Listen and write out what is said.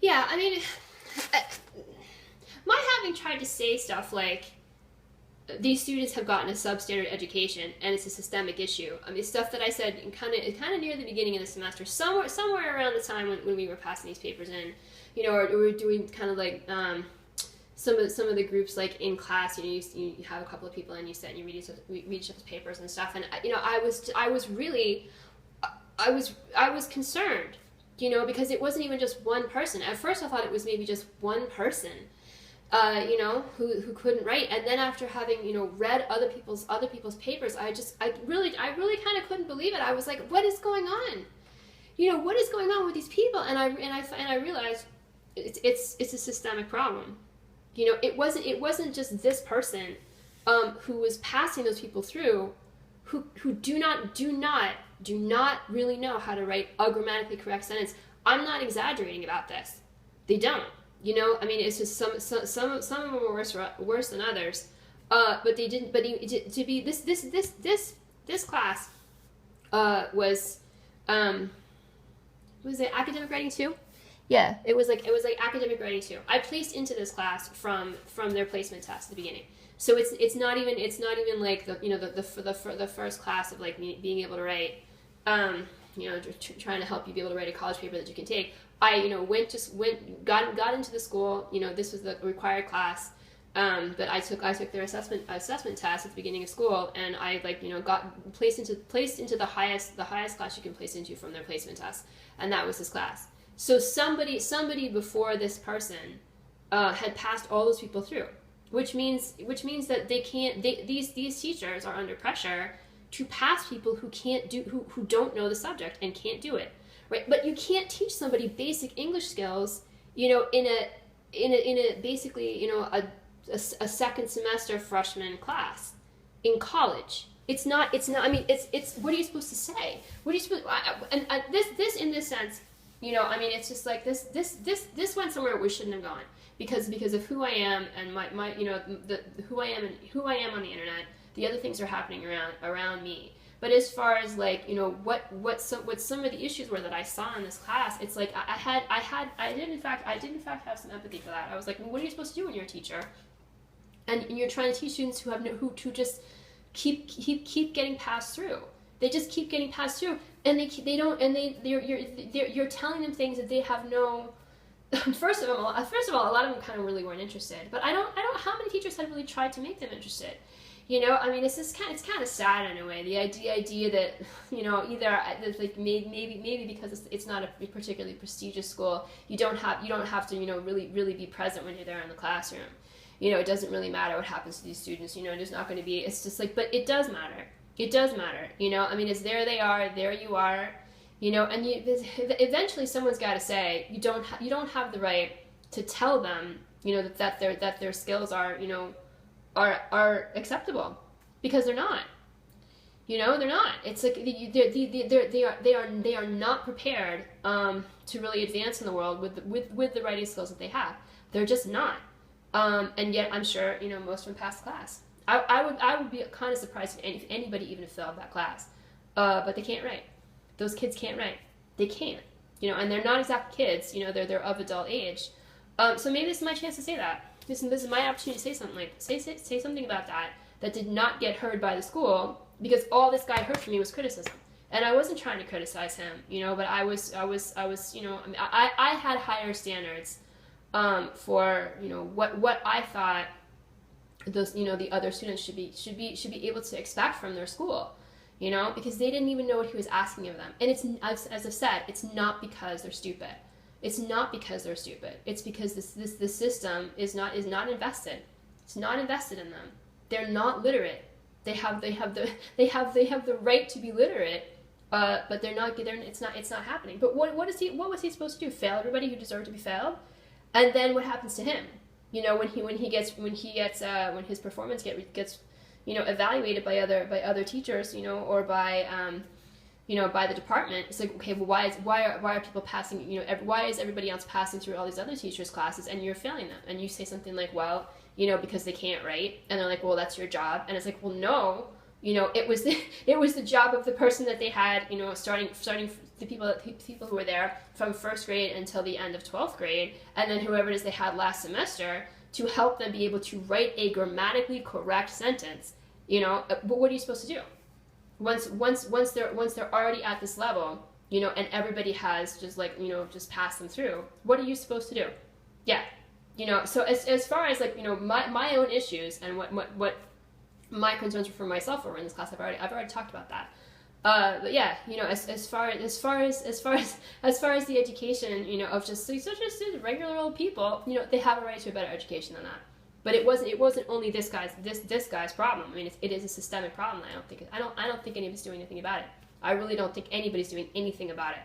Yeah, I mean, my having tried to say stuff like these students have gotten a substandard education and it's a systemic issue. I mean, stuff that I said kind of near the beginning of the semester, somewhere around the time when we were passing these papers in, or we were doing kind of like some of the groups like in class. You have a couple of people and you sit and you read each other's papers and stuff. And I was really I was concerned, because it wasn't even just one person. At first, I thought it was maybe just one person. Who couldn't write, and then after having read other people's papers, I really kind of couldn't believe it. I was like, what is going on? What is going on with these people? And I realized it's a systemic problem. It wasn't just this person who was passing those people through, who do not really know how to write a grammatically correct sentence. I'm not exaggerating about this. They don't. I mean, it's just some of them were worse than others, but they didn't. But to be this class was it academic writing too? Yeah, it was like academic writing too. I placed into this class from their placement test at the beginning, so it's not even like the first class of like being able to write, trying to help you be able to write a college paper that you can take. I got into the school. This was the required class, but I took their assessment test at the beginning of school, and I got placed into the highest class you can place into from their placement test, and that was this class. So somebody before this person had passed all those people through, which means that these teachers are under pressure to pass people who don't know the subject and can't do it. Right, but you can't teach somebody basic English skills, in a basically, a second semester freshman class in college. It's not. I mean, it's. What are you supposed to say? What are you supposed? And this in this sense, I mean, it's just like this went somewhere we shouldn't have gone because of who I am and my who I am on the internet. The other things are happening around me. But as far as like what some of the issues were that I saw in this class, it's like I did in fact have some empathy for that. I was like, well, what are you supposed to do when you're a teacher, and you're trying to teach students who just keep getting passed through. They just keep getting passed through, and you're telling them things that they have no. First of all, a lot of them kind of really weren't interested. But I don't. How many teachers have really tried to make them interested? I mean, it's kind of sad in a way. The idea that either like maybe because it's not a particularly prestigious school, you don't have to really be present when you're there in the classroom. It doesn't really matter what happens to these students. There's not going to be. It's just like, but it does matter. It does matter. I mean, it's there they are, there you are. And eventually someone's got to say you don't have the right to tell them that their skills are are acceptable, because they're not. They're not. It's like they are not prepared to really advance in the world with the writing skills that they have. They're just not. And yet I'm sure most of them pass the class. I would be kind of surprised if anybody even failed that class. But they can't write. Those kids can't write. They can't. And they're not exactly kids. They're of adult age. So maybe this is my chance to say that. This is my opportunity to say something say something about that did not get heard by the school, because all this guy heard from me was criticism, and I wasn't trying to criticize him, but I was I had higher standards for what I thought those the other students should be able to expect from their school, because they didn't even know what he was asking of them. And it's, as I've said, it's not because they're stupid. It's not because they're stupid. It's because the system is not invested. It's not invested in them. They're not literate. They have the right to be literate, but they're not. It's not happening. But what was he supposed to do? Fail everybody who deserved to be failed? And then what happens to him? When his performance gets evaluated by other teachers, or by by the department. It's like, okay, well, why are people passing? Why is everybody else passing through all these other teachers' classes and you're failing them? And you say something like, well, because they can't write, and they're like, well, that's your job. And it's like, well, no, You know, it was it was the job of the person that they had, you know, starting the people who were there from first grade until the end of 12th grade, and then whoever it is they had last semester, to help them be able to write a grammatically correct sentence. You know, but what are you supposed to do? Once they're already at this level, you know, and everybody has just, like, you know, just passed them through, what are you supposed to do? Yeah, you know. So as far as, like, you know, my own issues and what my concerns for myself were in this class, I've already talked about that. But yeah, you know, as far as the education, you know, of just regular old people, you know, they have a right to a better education than that. But it wasn't only this guy's problem. I mean, it is a systemic problem. I don't think anybody's doing anything about it. I really don't think anybody's doing anything about it.